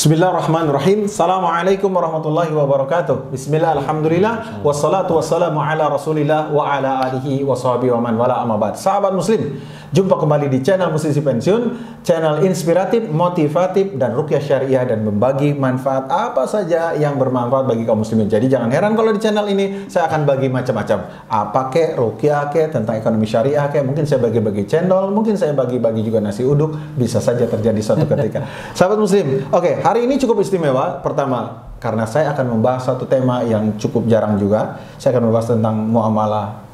Bismillahirrahmanirrahim. Assalamualaikum warahmatullahi wabarakatuh. Bismillah, alhamdulillah, wassalatu wassalamu ala rasulillah wa ala alihi wa sahbihi wa man wala amma ba'd. Sahabat muslim, jumpa kembali di channel Musisi Pensiun, channel inspiratif, motivatif, dan ruqyah syariah, dan membagi manfaat apa saja yang bermanfaat bagi kaum muslimin. Jadi jangan heran kalau di channel ini saya akan bagi macam-macam. Apa kek, ruqyah kek, tentang ekonomi syariah kek, mungkin saya bagi-bagi cendol, mungkin saya bagi-bagi juga nasi uduk, bisa saja terjadi suatu ketika. Sahabat muslim, oke, hari ini cukup istimewa. Pertama, karena saya akan membahas satu tema yang cukup jarang juga. Saya akan membahas tentang muamalah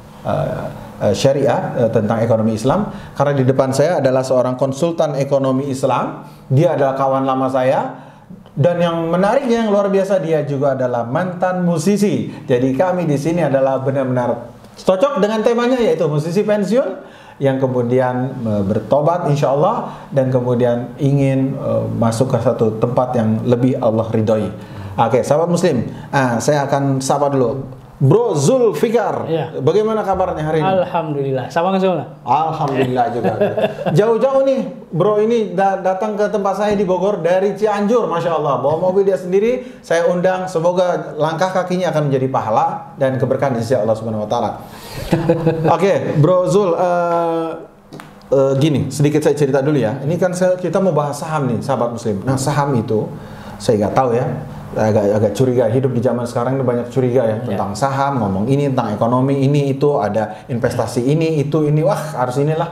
syariah, tentang ekonomi Islam. Karena di depan saya adalah seorang konsultan ekonomi Islam. Dia adalah kawan lama saya. Dan yang menariknya, yang luar biasa, dia juga adalah mantan musisi. Jadi kami di sini adalah benar-benar cocok dengan temanya, yaitu musisi pensiun yang kemudian bertobat insya Allah, dan kemudian ingin masuk ke satu tempat yang lebih Allah ridhoi. Oke, sahabat muslim, saya akan sapa dulu Bro Zulfikar. Ya. Bagaimana kabarnya hari ini? Alhamdulillah, sama semua. Alhamdulillah juga. Jauh-jauh nih Bro ini datang ke tempat saya di Bogor dari Cianjur, Masya Allah. Bawa mobil dia sendiri, saya undang. Semoga langkah kakinya akan menjadi pahala dan keberkahan di sisi Allah Subhanahu Wa Taala. Oke, Bro Zul, gini, sedikit saya cerita dulu ya. Ini kan kita mau bahas saham nih, sahabat muslim. Nah, saham itu saya nggak tahu ya, agak curiga. Hidup di zaman sekarang ini banyak curiga ya tentang saham, ngomong ini tentang ekonomi, ini itu, ada investasi ini itu ini, wah harus inilah.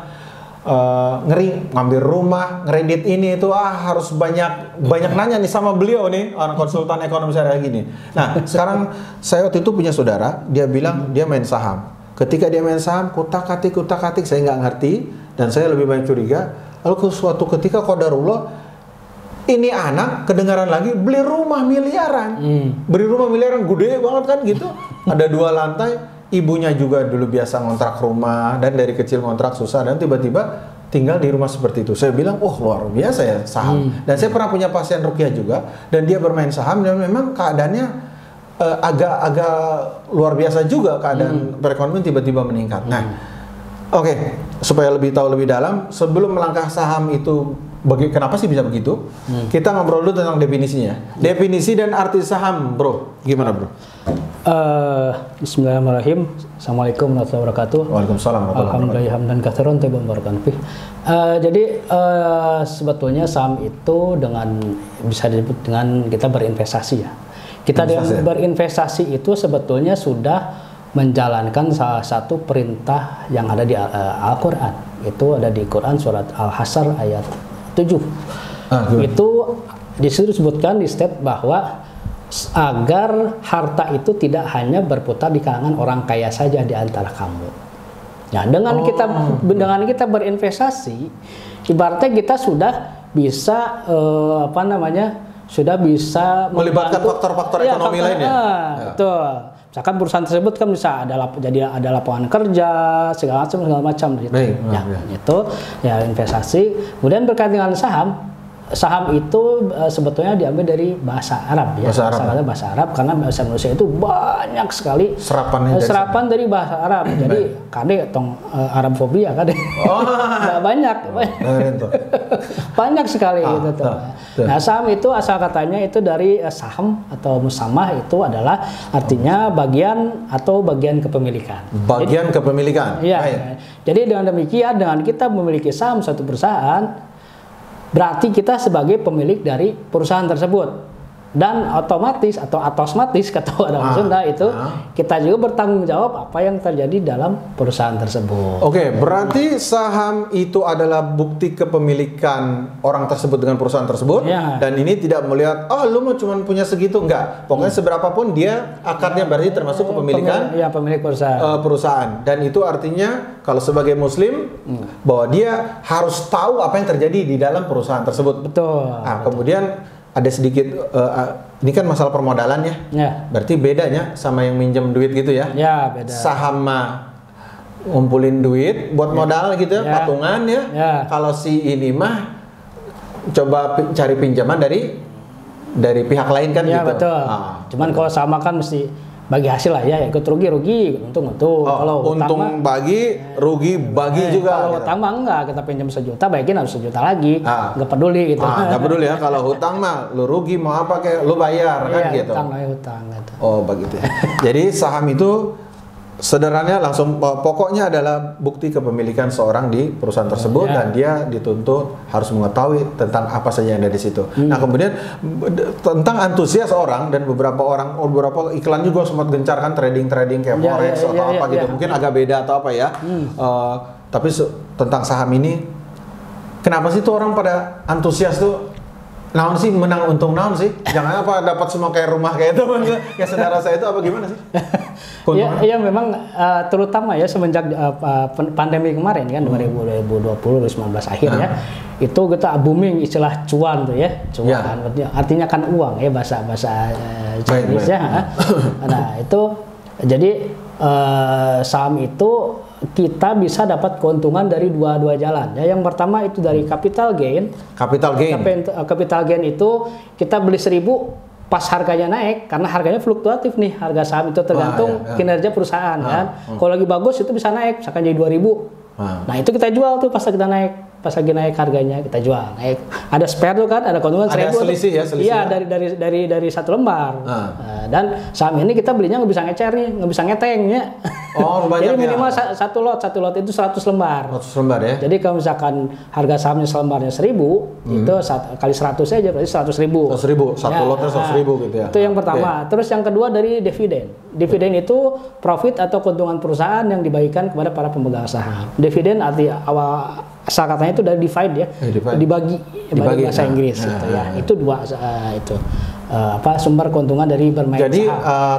Ngeri ngambil rumah, ngeredit ini itu, harus banyak nanya nih sama beliau nih, orang konsultan ekonomi syariah gini. Nah, sekarang saya waktu itu punya saudara, dia bilang dia main saham. Ketika dia main saham, kutak-katik, saya nggak ngerti, dan saya lebih banyak curiga. Lalu suatu ketika qadarullah, ini anak kedengaran lagi beli rumah miliaran. Beli rumah miliaran, gede banget kan gitu. Ada 2 lantai, ibunya juga dulu biasa ngontrak rumah, dan dari kecil ngontrak susah, dan tiba-tiba tinggal di rumah seperti itu. Saya bilang, oh luar biasa ya saham. Dan saya pernah punya pasien ruqyah juga, dan dia bermain saham, dan memang keadaannya agak luar biasa juga, keadaan perekonomian tiba-tiba meningkat. Nah, oke, supaya lebih tahu lebih dalam, sebelum melangkah saham itu, kenapa sih bisa begitu? Kita ngobrol dulu tentang definisinya. Definisi dan arti saham, Bro. Gimana, Bro? Bismillahirrahmanirrahim. Assalamualaikum warahmatullahi wabarakatuh. Waalaikumsalam warahmatullahi wabarakatuh. Alhamdulillah hamdan katsiran thayyiban mubarakan fih. Jadi sebetulnya saham itu bisa disebut dengan kita berinvestasi ya. Kita berinvestasi itu sebetulnya sudah menjalankan salah satu perintah yang ada di Al-Quran. Itu ada di Quran surat Al-Hasr ayat 7. Itu disebutkan di step bahwa agar harta itu tidak hanya berputar di kalangan orang kaya saja di antara kamu. Nah, dengan kita berinvestasi, ibaratnya kita sudah bisa sudah bisa melibatkan faktor-faktor ekonomi lainnya. Betul. Misalkan perusahaan tersebut kan bisa ada lapangan kerja, segala macam gitu. Itu ya investasi. Kemudian berkaitan dengan saham itu sebetulnya diambil dari bahasa Arab ya. Bahasa Arab karena bahasa Indonesia itu banyak sekali serapan dari bahasa Arab. Jadi kade tong Arabfobia kade. banyak sekali gitu tuh. Nah, saham itu asal katanya itu dari saham atau musamah, itu adalah artinya bagian kepemilikan. Kepemilikan. Iya. Jadi dengan demikian, dengan kita memiliki saham satu perusahaan, berarti kita sebagai pemilik dari perusahaan tersebut, dan otomatis atau atosmatis kata orang Sunda itu kita juga bertanggung jawab apa yang terjadi dalam perusahaan tersebut. Oke, berarti saham itu adalah bukti kepemilikan orang tersebut dengan perusahaan tersebut, dan ini tidak melihat lu mau cuma punya segitu, enggak. Pokoknya seberapapun dia akarnya berarti termasuk kepemilikan pemilik perusahaan. Dan itu artinya kalau sebagai muslim bahwa dia harus tahu apa yang terjadi di dalam perusahaan tersebut. Betul. Nah, kemudian ada sedikit ini kan masalah permodalan ya. Berarti bedanya sama yang minjem duit gitu ya. Ya, beda. Saham mah ngumpulin duit buat modal gitu ya, patungan ya. Kalau si ini mah coba cari pinjaman dari pihak lain kan gitu. Betul. Cuman kalau sama kan mesti bagi hasil lah ya, ikut rugi, untung. Kalau untung bagi, rugi bagi juga. Kalau hutang mah enggak, kita pinjam 1 juta, baikin harus 1 juta lagi, nggak peduli gitu. Nggak peduli ya, kalau hutang mah lu rugi mau apa kayak lu bayar kan gitu. Hutang gitu. Oh begitu. Jadi saham itu sederhananya langsung pokoknya adalah bukti kepemilikan seorang di perusahaan tersebut dan dia dituntut harus mengetahui tentang apa saja yang ada di situ. Nah kemudian tentang antusias orang dan beberapa iklan juga sempat gencarkan trading kayak forex atau apa gitu. Mungkin agak beda atau apa ya. Tapi tentang saham ini, kenapa sih tuh orang pada antusias tuh? Naon sih menang untung naon sih? Jangan apa dapat semua kayak rumah kayak itu kayak saudara saya itu apa gimana sih? Iya memang terutama ya semenjak pandemi kemarin kan 2020 2019 akhir ya. Itu kita booming istilah cuan tuh ya. Cuan artinya kan uang ya bahasa Inggris ya. Nah, itu jadi saham itu kita bisa dapat keuntungan dari dua jalan. Ya, yang pertama itu dari capital gain. Capital gain itu kita beli 1.000 pas harganya naik, karena harganya fluktuatif nih, harga saham itu tergantung kinerja perusahaan kan. Kalau lagi bagus itu bisa naik, misalkan jadi 2.000. Nah itu kita jual tuh pas kita naik. Pas lagi naik harganya kita jual. Ada spare tuh kan, ada keuntungan 1.000. Ada selisih ya, Iya, dari 1 lembar. Dan saham ini kita belinya nggak bisa ngecer nih, nggak bisa ngeteng ya. Oh, banyak. Jadi minimal satu lot itu 100 lembar. 100 lembar ya. Jadi kalau misalkan harga sahamnya selembarnya 1.000, itu kali 100 aja berarti 100.000. 100.000, satu lotnya 100.000 gitu ya. Itu yang pertama. Terus yang kedua dari dividen. Dividen itu profit atau keuntungan perusahaan yang dibagikan kepada para pemegang saham. Dividen arti asal katanya itu dari divide ya, dibagi bahasa Inggris gitu ya. Itu dua sumber keuntungan dari bermain saham. Jadi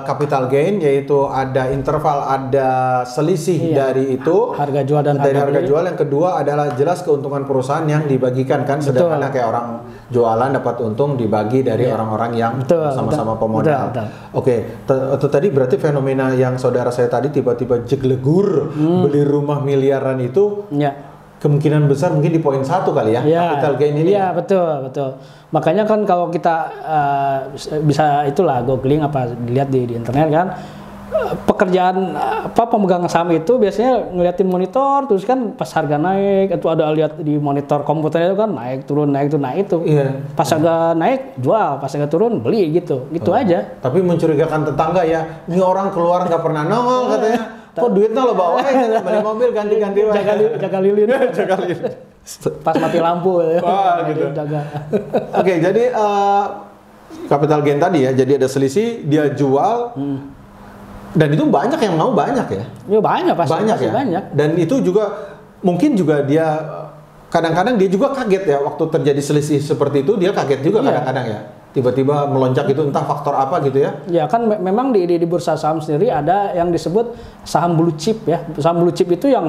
capital gain yaitu ada interval, ada selisih dari itu harga jual dan harga jual. Yang kedua adalah jelas keuntungan perusahaan yang dibagikan kan, sederhana kayak orang jualan dapat untung dibagi dari orang-orang yang sama-sama pemodal. Oke, itu tadi berarti fenomena yang saudara saya tadi tiba-tiba jeglegur beli rumah miliaran itu. Kemungkinan besar mungkin di poin 1 kali ya, capital gain ini. Iya, betul. Makanya kan kalau kita bisa itulah googling apa dilihat di internet kan, pekerjaan pemegang saham itu biasanya ngeliatin monitor terus kan pas harga naik itu ada lihat di monitor komputer itu kan naik turun itu. Pas harga naik jual, pas harga turun beli gitu aja. Tapi mencurigakan tetangga ya, ini orang keluar nggak pernah nongol katanya. Kok duitnya lo bawa aja, beli mobil ganti-ganti jaga lilin. Pas mati lampu ya. Gitu. Oke, jadi capital gain tadi ya, jadi ada selisih, dia jual. Dan itu banyak yang mau banyak ya? Ya banyak pasti ya? Banyak. Dan itu juga mungkin juga dia kadang-kadang dia juga kaget ya waktu terjadi selisih seperti itu, dia kaget juga kadang-kadang ya. Tiba-tiba melonjak itu entah faktor apa gitu ya? Ya kan memang di bursa saham sendiri ada yang disebut saham blue chip ya. Saham blue chip itu yang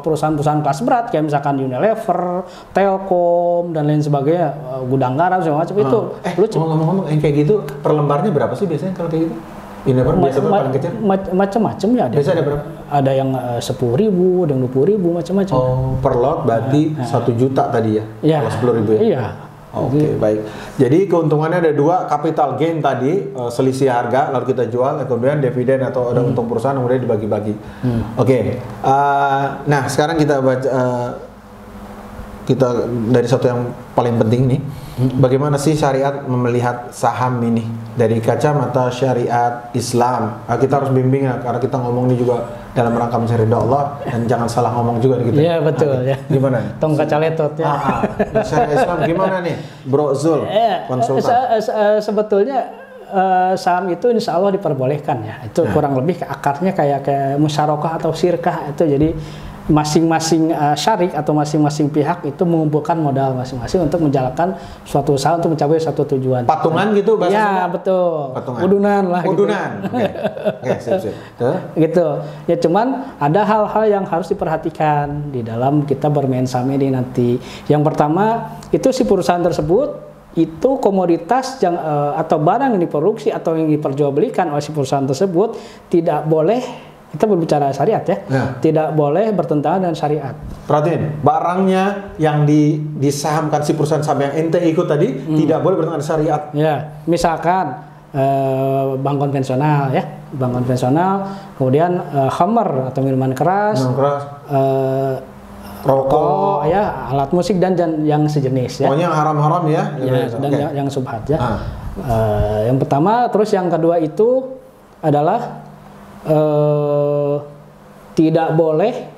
perusahaan-perusahaan kelas berat kayak misalkan Unilever, Telkom dan lain sebagainya, gudang garam segala macam itu. Blue chip. Ngomong-ngomong yang kayak gitu per lembarnya berapa sih biasanya kalau kayak gitu? Unilever biasa paling kecil? Macam-macam ya. Biasa ada berapa? Ada yang 10.000, ada yang 20.000 macam-macam. Oh, per lot berarti 1 juta tadi ya? Kalau 10.000 ya? Iya. Oke, baik. Jadi keuntungannya ada 2, capital gain tadi, selisih harga lalu kita jual, kemudian dividen atau ada untung perusahaan kemudian dibagi-bagi. Oke. Nah, sekarang kita baca kita dari satu yang paling penting nih. Bagaimana sih syariat melihat saham ini dari kacamata syariat Islam? Kita harus bimbing ya, karena kita ngomong ini juga dalam rangka mencari ridha Allah dan jangan salah ngomong juga gitu. Iya betul ya. Gimana? Tong kaca letot ya. Syariat Islam gimana nih, Bro Zul? Konsultan. Sebetulnya saham itu insya Allah diperbolehkan ya. Itu kurang lebih akarnya kayak musyarakah atau syirkah itu. Jadi masing-masing syarik atau masing-masing pihak itu mengumpulkan modal masing-masing untuk menjalankan suatu usaha untuk mencapai suatu tujuan. Patungan gitu bahasa ya, betul. Patungan. Udunan lah. Udunan. Gitu. Oke, sip. Gitu. Ya cuman ada hal-hal yang harus diperhatikan di dalam kita bermain saham ini nanti. Yang pertama itu si perusahaan tersebut itu komoditas yang atau barang yang diproduksi atau yang diperjualbelikan oleh si perusahaan tersebut tidak boleh, kita berbicara syariat ya, tidak boleh bertentangan dengan syariat. Perhatiin, barangnya yang disahamkan si perusahaan saham yang ente ikut tadi tidak boleh bertentangan dengan syariat. Ya, misalkan bank konvensional ya, bank konvensional, kemudian khamr atau minuman keras, rokok ya, alat musik dan yang sejenis ya. Pokoknya yang haram-haram ya. Dan yang subhat ya. Yang pertama, terus yang kedua itu adalah tidak boleh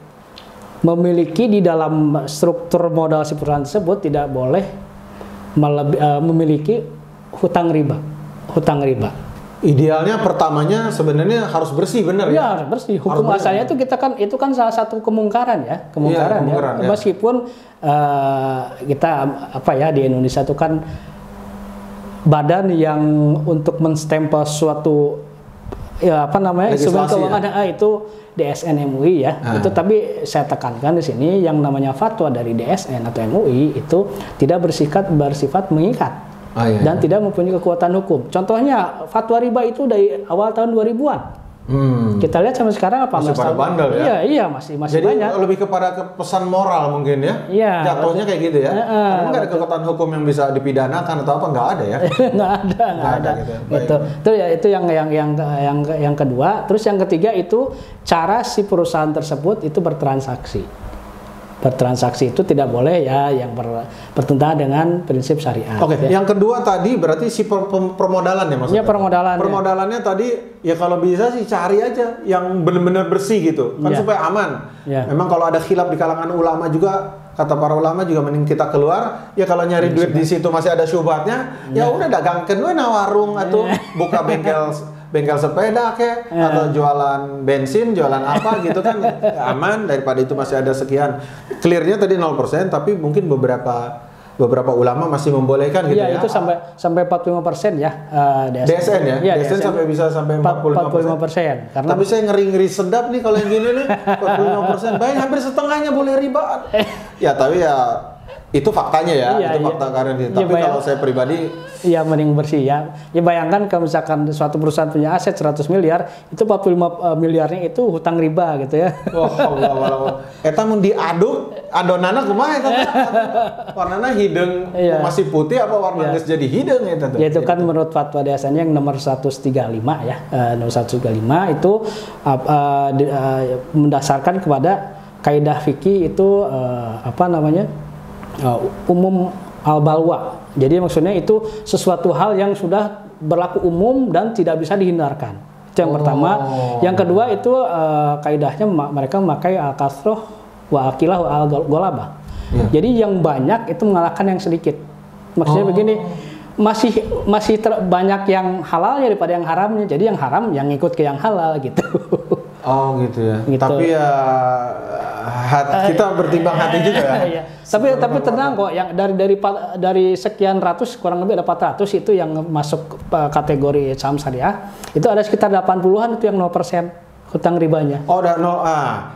memiliki di dalam struktur modal si perusahaan tersebut, tidak boleh memiliki hutang riba. Idealnya pertamanya sebenarnya harus bersih, benar ya? Harus bersih. Hukum asalnya itu itu kan salah satu kemungkaran ya, kemungkaran ya. Meskipun kita di Indonesia itu kan badan yang untuk menstempel suatu instrumen keuangan itu DSN MUI ya. Itu tapi saya tekankan di sini yang namanya fatwa dari DSN atau MUI itu tidak bersifat mengikat. Dan tidak mempunyai kekuatan hukum. Contohnya fatwa riba itu dari awal tahun 2000-an. Kita lihat sampai sekarang masih pada bandel ya? Iya, masih jadi banyak. Jadi lebih kepada pesan moral mungkin ya? Iya. Jatuhnya kayak gitu ya? Karena nggak ada kekuatan hukum yang bisa dipidanakan atau apa, nggak ada ya? Nggak ada. Gitu. Itu yang kedua. Terus yang ketiga itu cara si perusahaan tersebut itu bertransaksi itu tidak boleh ya yang bertentangan dengan prinsip syariat. Oke, ya. Yang kedua tadi berarti si permodalan ya maksudnya? Iya, permodalan. Permodalannya tadi ya kalau bisa sih cari aja yang benar-benar bersih gitu, kan supaya aman. Ya. Memang kalau ada khilaf di kalangan ulama juga, kata para ulama juga mending kita keluar. Ya kalau nyari duit di situ masih ada syubhatnya, ya udah dagangkeun we na warung atau buka bengkel sepeda atau jualan bensin, jualan apa gitu kan aman daripada itu masih ada sekian. Clearnya tadi 0%, tapi mungkin beberapa ulama masih membolehkan gitu ya. Iya, itu sampai 45% ya DSN ya. Ya DSN sampai bisa sampai 45%. Karena tapi saya ngeri sedap nih kalau yang gini nih 45%. Baik hampir setengahnya boleh riba. Ya tapi ya itu faktanya ya, itu fakta karena tapi kalau saya pribadi mending bersih ya. Ya bayangkan kalau misalkan suatu perusahaan punya aset 100 miliar, itu 45 miliarnya itu hutang riba gitu ya. Wah, eta mun diaduk adonana kumaha eta? Warnana hideung masih putih apa warna geus jadi hideung eta tuh. Ya itu kan menurut fatwa DSN yang nomor 135 ya. Nomor 135 itu mendasarkan kepada kaidah fikih itu umum al-balwa. Jadi maksudnya itu sesuatu hal yang sudah berlaku umum dan tidak bisa dihindarkan. Itu yang pertama. Yang kedua itu kaidahnya mereka memakai al-kasroh wa akilah wa al-golabah. Jadi yang banyak itu mengalahkan yang sedikit. Maksudnya begini, masih banyak yang halalnya daripada yang haramnya. Jadi yang haram yang ikut ke yang halal gitu. Oh gitu ya. Gitu. Tapi ya kita bertimbang hati juga ya. Iya. Tapi tenang kok, yang dari sekian ratus kurang lebih ada 400 itu yang masuk kategori saham syariah. Itu ada sekitar 80-an itu yang 0% hutang ribanya. Oh, ada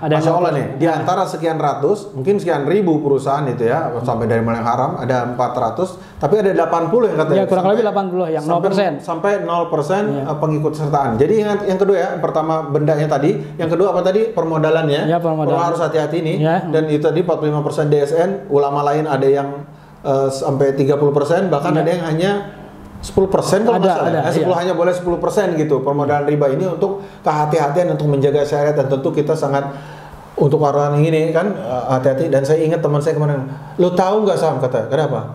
Masya Allah nih, di antara sekian ratus, mungkin sekian ribu perusahaan itu ya, sampai dari mulai haram ada 400, tapi ada 80 yang katanya. Ya, kurang lebih 80 yang 0%. Sampai 0% pengikut sertaan. Jadi yang kedua ya, pertama bendanya tadi, yang kedua apa tadi? Permodalannya. Ya, permodalan. Harus hati-hati nih. Ya. Dan itu tadi 45% DSN, ulama lain ada yang sampai 30%, bahkan ada yang hanya 10% kalau ada, 10 hanya boleh 10% gitu permodalan riba ini untuk kehati-hatian untuk menjaga syariat dan tentu kita sangat untuk orang ini kan hati-hati. Dan saya ingat teman saya kemarin, lo tahu nggak Sam kata, kenapa?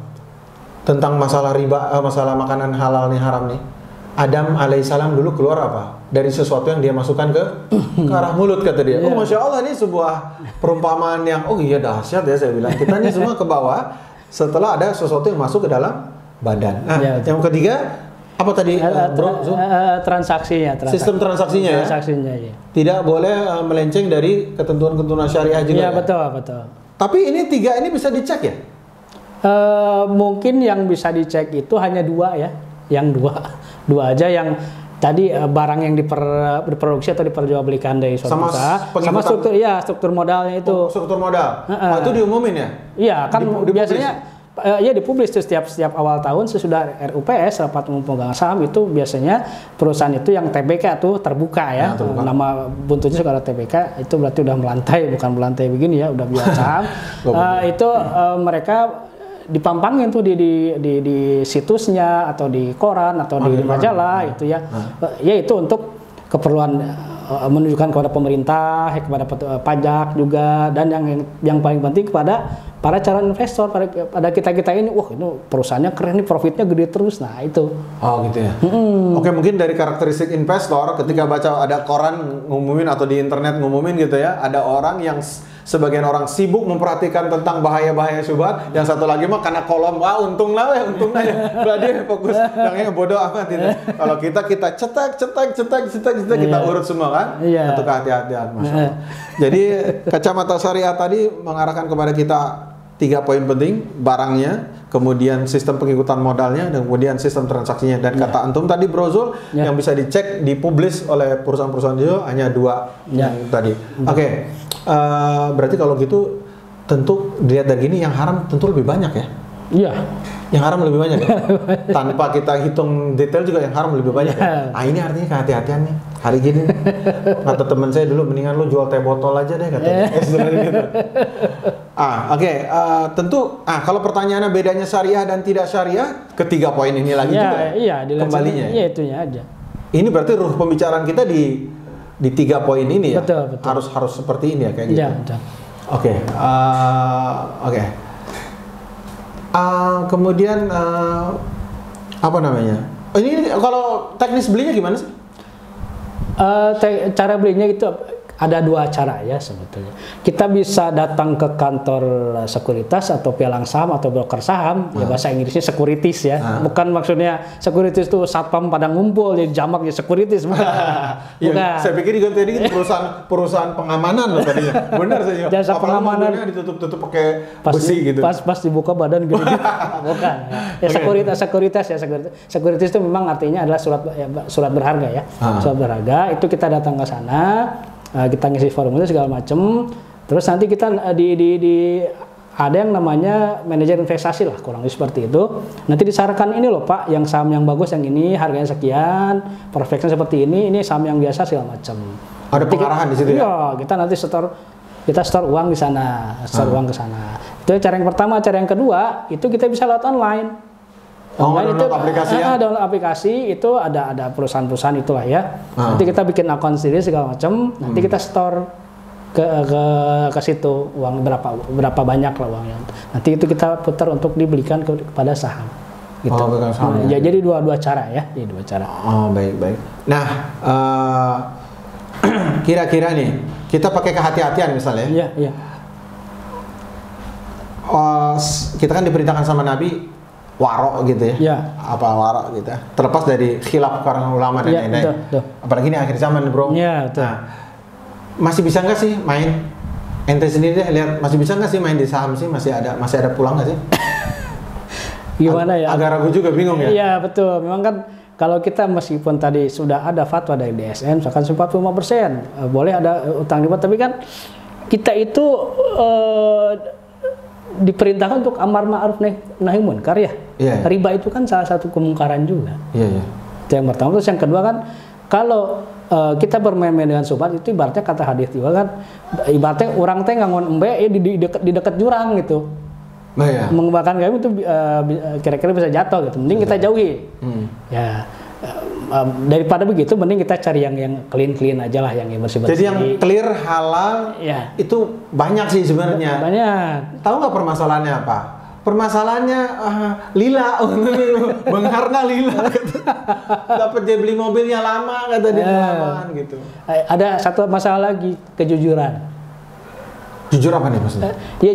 Tentang masalah riba, masalah makanan halal nih haram nih. Adam alaihissalam dulu keluar apa? Dari sesuatu yang dia masukkan ke arah mulut kata dia. Oh Masya Allah, ini sebuah perumpamaan yang dahsyat ya saya bilang. Kita nih semua ke bawah setelah ada sesuatu yang masuk ke dalam badan. Yang ketiga apa tadi transaksinya. Sistem transaksinya ya. Tidak boleh melenceng dari ketentuan-ketentuan syariah juga. Iya, betul. Tapi ini 3 ini bisa dicek ya? Mungkin yang bisa dicek itu hanya 2 ya. Yang 2 aja yang tadi barang yang diproduksi atau diperjualbelikan dari suatu usaha sama struktur modalnya itu. Struktur modal. Itu diumumin ya? Iya, kan biasanya dipublis tuh setiap awal tahun sesudah RUPS rapat umum pemegang saham itu biasanya perusahaan itu yang TBK tuh terbuka ya. Nama buntutnya juga ada TBK, itu berarti udah melantai, bukan melantai begini ya, udah biasa saham. Itu mereka dipampangin tuh di situsnya atau di koran atau di majalah itu ya. Ya itu untuk keperluan menunjukkan kepada pemerintah, kepada pajak juga, dan yang paling penting kepada para calon investor, pada kita ini, wah ini perusahaannya keren nih, profitnya gede terus. Nah itu. Oh gitu ya. Oke, mungkin dari karakteristik investor, ketika baca ada koran ngumumin atau di internet ngumumin gitu ya, ada orang yang sebagian orang sibuk memperhatikan tentang bahaya-bahaya syubhat, yang satu lagi mah karena kolom, wah untung lah ya, berarti fokus yang bodoh amat itu. Kalau kita cetak kita urut semua kan, untuk kehati-hatian. Jadi kacamata syariah tadi mengarahkan kepada kita 3 poin penting: barangnya, kemudian sistem pengikutan modalnya, dan kemudian sistem transaksinya. Dan kata antum tadi Bro Zul, yang bisa dicek, dipublish oleh perusahaan-perusahaan itu hanya 2 yang tadi. Oke. Berarti kalau gitu tentu dilihat dari gini yang haram tentu lebih banyak ya? Iya. Yang haram lebih banyak ya? Tanpa kita hitung detail juga yang haram lebih banyak ya? Nah ini artinya kehati-hatian nih hari gini. Kata teman saya dulu, mendingan lu jual teh botol aja deh katanya. Gitu. Tentu kalau pertanyaannya bedanya syariah dan tidak syariah, ketiga poin ini lagi juga iya, kembalinya. Iya, itunya aja. Ini berarti ruh pembicaraan kita di 3 poin ini ya, betul. harus seperti ini ya kayak gitu. Ya, betul. Oke. Kemudian apa namanya? Ini kalau teknis belinya gimana sih? Cara belinya itu ada 2 cara ya sebetulnya. Kita bisa datang ke kantor sekuritas atau pialang saham atau broker saham, ya bahasa Inggrisnya securities ya. Bukan maksudnya securities itu satpam pada ngumpul jadi jamak ya securities. Bukan. Saya pikir juga tadi perusahaan pengamanan loh tadinya. Benar saja. Jasa pengamanan ditutup pakai besi gitu. Pas dibuka badan gitu. Bukan. Ya sekuritas ya. Securities itu memang artinya adalah surat berharga ya. Surat berharga itu kita datang ke sana, kita ngisi formulir segala macam, terus nanti kita ada yang namanya manajer investasi lah, kurang lebih seperti itu. Nanti disarankan, ini loh Pak, yang saham yang bagus yang ini harganya sekian, prospeknya seperti ini saham yang biasa segala macam. Ada pengarahan di situ ya? Iya, kita nanti kita store uang di sana, uang ke sana. Itu cara yang pertama. Cara yang kedua itu kita bisa lewat online. Online itu aplikasi download aplikasi itu ada perusahaan-perusahaan itulah ya. Nanti kita bikin akun sendiri segala macam. Nanti kita store ke situ uang berapa banyak lah uangnya. Nanti itu kita putar untuk dibelikan kepada saham. Gitu. Jadi dua cara ya. Jadi 2 cara. Oh baik. Nah kira-kira nih kita pakai kehati-hatian misalnya. Iya. Kita kan diperintahkan sama Nabi warok gitu ya. Apa warok gitu ya. Terlepas dari khilaf para ulama dan lain-lain. Apalagi ini akhir zaman bro. Iya, betul. Nah, masih bisa nggak sih main? Ente sendiri deh lihat, masih bisa nggak sih main di saham sih? Masih ada pulang nggak sih? Gimana ya? Agak ragu juga, bingung ya? Iya, betul. Memang kan kalau kita meskipun tadi sudah ada fatwa dari DSN misalkan 45%, boleh ada utang riba, tapi kan kita itu diperintahkan untuk amar ma'ruf nahi munkar ya. Riba itu kan salah satu kemungkaran juga. Itu yang pertama. Terus yang kedua kan kalau kita bermain-main dengan syubhat itu ibaratnya kata hadis juga kan, ibaratnya orang teh ngangon embe ya di dekat jurang gitu. Mengembangkan kayu itu kira-kira bisa jatuh gitu. Mending kita jauhi. Ya. Daripada begitu mending kita cari yang clean aja lah, yang bersih-bersih. Jadi yang clear, halal itu banyak sih sebenarnya. Banyak. Tahu nggak permasalahannya apa? Permasalahannya lila, Bang lila. Dapat dia beli mobilnya lama kata dia kelamaan gitu. Ada satu masalah lagi, kejujuran. Jujur apa nih maksudnya? Ya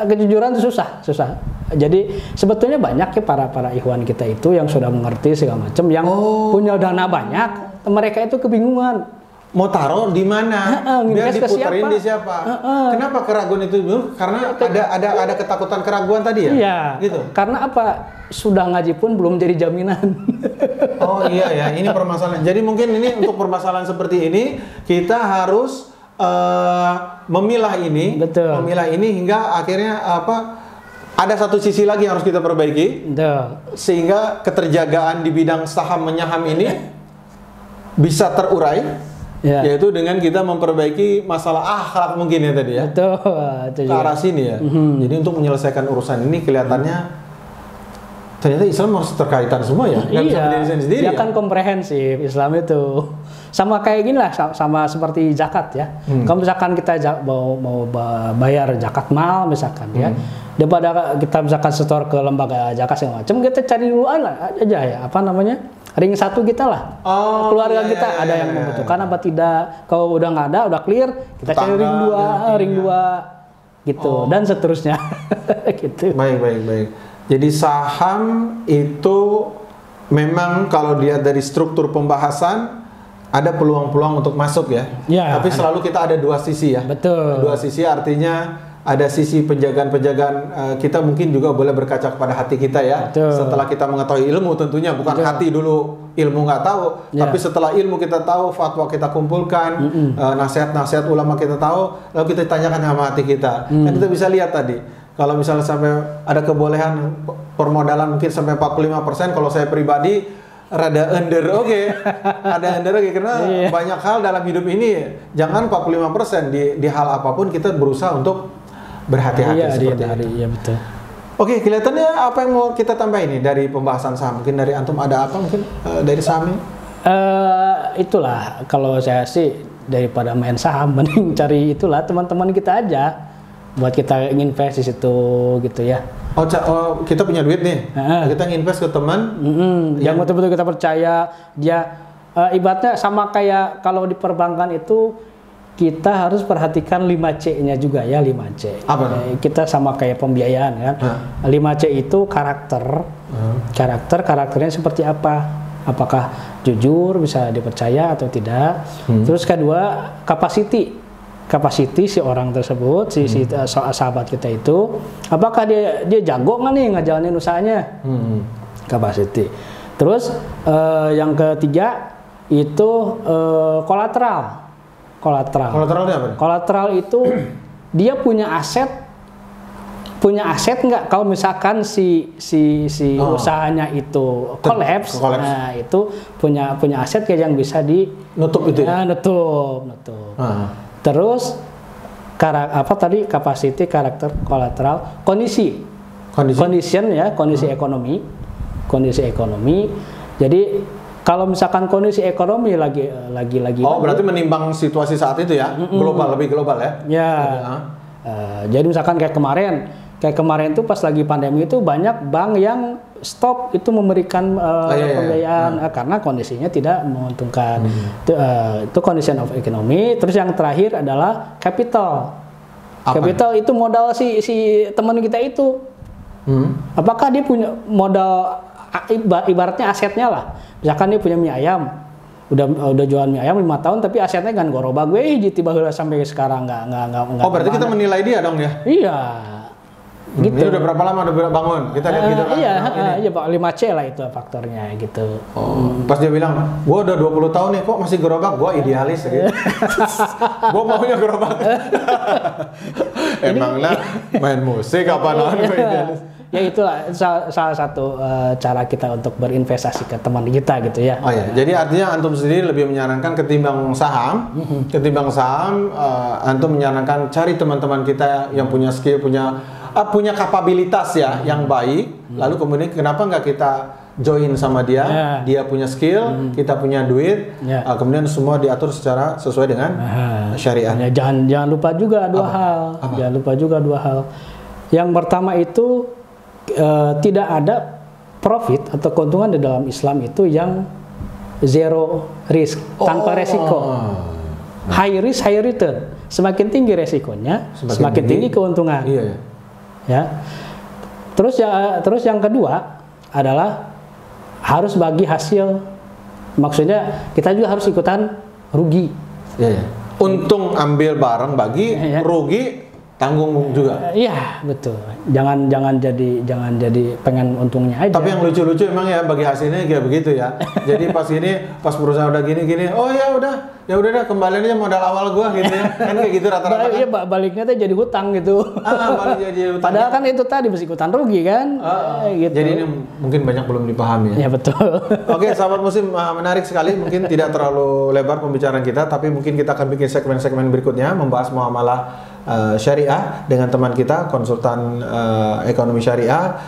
kejujuran itu susah. Jadi sebetulnya banyak ya para ikhwan kita itu yang sudah mengerti segala macam, yang punya dana banyak, mereka itu kebingungan. Mau taruh di mana? Biar diputerin di siapa? Kenapa keraguan itu? Karena ada ketakutan keraguan tadi ya? Iya. Gitu. Karena apa? Sudah ngaji pun belum jadi jaminan. Oh iya ya, ini permasalahan. Jadi mungkin ini untuk permasalahan seperti ini kita harus memilah ini, hingga akhirnya ada satu sisi lagi yang harus kita perbaiki, sehingga keterjagaan di bidang saham menyaham ini bisa terurai, Yaitu dengan kita memperbaiki masalah akhlak mungkin ya tadi ya. Betul. Ke arah sini ya. Jadi untuk menyelesaikan urusan ini kelihatannya ternyata Islam harus terkaitan semua ya. Nggak bisa berdiri sendiri dia kan komprehensif Islam itu. Sama kayak gini lah, sama seperti zakat ya. Kalau misalkan kita mau bayar zakat mal misalkan ya, daripada kita misalkan setor ke lembaga zakat segala macam, kita cari dulu aja ya, apa namanya, ring satu kita lah, keluarga kita ada yang membutuhkan apa tidak. Kalau udah nggak ada, udah clear, kita cari ring dua gitu, dan seterusnya. Gitu. Baik. Jadi saham itu memang kalau dilihat dari struktur pembahasan ada peluang-peluang untuk masuk ya. Tapi selalu kita ada dua sisi ya. Betul. Dua sisi artinya ada sisi penjagaan-penjagaan, kita mungkin juga boleh berkaca kepada hati kita ya. Betul. Setelah kita mengetahui ilmu tentunya, bukan hati dulu ilmu nggak tahu, tapi setelah ilmu kita tahu, fatwa kita kumpulkan, nasihat-nasihat ulama kita tahu, lalu kita tanyakan sama hati kita. Dan kita bisa lihat tadi, kalau misalnya sampai ada kebolehan permodalan mungkin sampai 45%, kalau saya pribadi rada under, ada under karena banyak hal dalam hidup ini, jangan 45% di hal apapun kita berusaha untuk berhati-hati seperti itu. Iya betul. Oke, kelihatannya apa yang mau kita tambah ini dari pembahasan saham? Mungkin dari antum ada apa mungkin dari saham ini? Itulah kalau saya sih daripada main saham mending cari itulah teman-teman kita aja buat kita invest di situ gitu ya. Kita punya duit nih, kita nginvest ke teman yang betul-betul kita percaya dia, ibaratnya sama kayak kalau di perbankan itu kita harus perhatikan 5C-nya juga ya, 5C. Apa? Kita sama kayak pembiayaan kan. 5C itu karakternya seperti apa? Apakah jujur, bisa dipercaya atau tidak? Terus kedua, kapasiti si orang tersebut, si sahabat kita itu, apakah dia jago nggak nih ngejalanin usahanya? Kapasiti. Terus yang ketiga itu kolateral. Kolateralnya apa? Kolateral itu dia punya aset nggak? Kalau misalkan si usahanya itu kolaps, nah itu punya aset yang bisa nutup itu ya? Nutup. Terus kapasiti, karakter, kolateral, kondisi ekonomi. Jadi kalau misalkan kondisi ekonomi lagi berarti menimbang situasi saat itu ya, lebih global ya. Jadi misalkan kayak kemarin tuh pas lagi pandemi itu banyak bank yang stop itu memberikan pembiayaan karena kondisinya tidak menguntungkan. Itu condition of economy. Terus yang terakhir adalah capital. Capital itu modal si teman kita itu. Apakah dia punya modal, ibaratnya asetnya lah. Misalkan dia punya mie ayam, udah jualan mie ayam 5 tahun tapi asetnya kan gorobah gue tiba sampai sekarang nggak. Berarti kita menilai dia dong ya? Iya. Gitu. Ini udah berapa lama udah bangun? Kita lihat gitu kan. Iya, Pak, 5C lah itu faktornya gitu. Pas dia bilang, "Gua udah 20 tahun nih kok masih gerobak." Gua idealis gitu. Gua maunya gerobak. Emanglah main musik apa namanya idealis? Ya itulah salah satu cara kita untuk berinvestasi ke teman kita gitu ya. Jadi artinya antum sendiri lebih menyarankan ketimbang saham, antum menyarankan cari teman-teman kita yang punya skill, punya kapabilitas ya yang baik. Lalu kemudian kenapa nggak kita join sama dia? Dia punya skill, kita punya duit, kemudian semua diatur secara sesuai dengan syariat. Jangan lupa juga dua hal. Jangan lupa juga dua hal. Yang pertama itu tidak ada profit atau keuntungan di dalam Islam itu yang zero risk, tanpa resiko. High risk, high return. Semakin tinggi resikonya, semakin tinggi keuntungan. Ya. Terus yang kedua adalah harus bagi hasil. Maksudnya kita juga harus ikutan rugi. Untung ambil bareng bagi, rugi tanggung juga. Iya, betul. Jangan jadi pengen untungnya aja. Tapi yang lucu-lucu emang ya bagi hasilnya kayak begitu ya. Jadi pas perusahaan udah gini, oh ya udah dah kembali aja modal awal gua gitu ya. Kan kayak gitu rata-rata. Iya, baliknya tuh jadi hutang gitu. Balik jadi hutang. Padahal kan itu tadi mesti ikutan rugi kan. Gitu. Jadi ini mungkin banyak belum dipahami ya. Ya betul. Oke, sahabat muslim, menarik sekali. Mungkin tidak terlalu lebar pembicaraan kita, tapi mungkin kita akan bikin segmen-segmen berikutnya membahas muamalah syariah dengan teman kita, konsultan ekonomi syariah,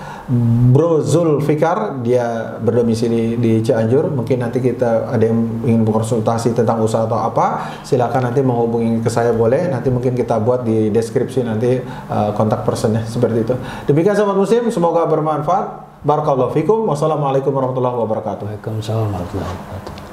Bro Zulfikar. Dia berdomisili di Cianjur. Mungkin nanti kita ada yang ingin berkonsultasi tentang usaha atau apa, silakan nanti menghubungi ke saya, boleh. Nanti mungkin kita buat di deskripsi nanti kontak personnya seperti itu. Demikian sahabat muslim, semoga bermanfaat. Barakallahu fikum. Wassalamualaikum warahmatullahi wabarakatuh. Waalaikumsalam warahmatullahi wabarakatuh.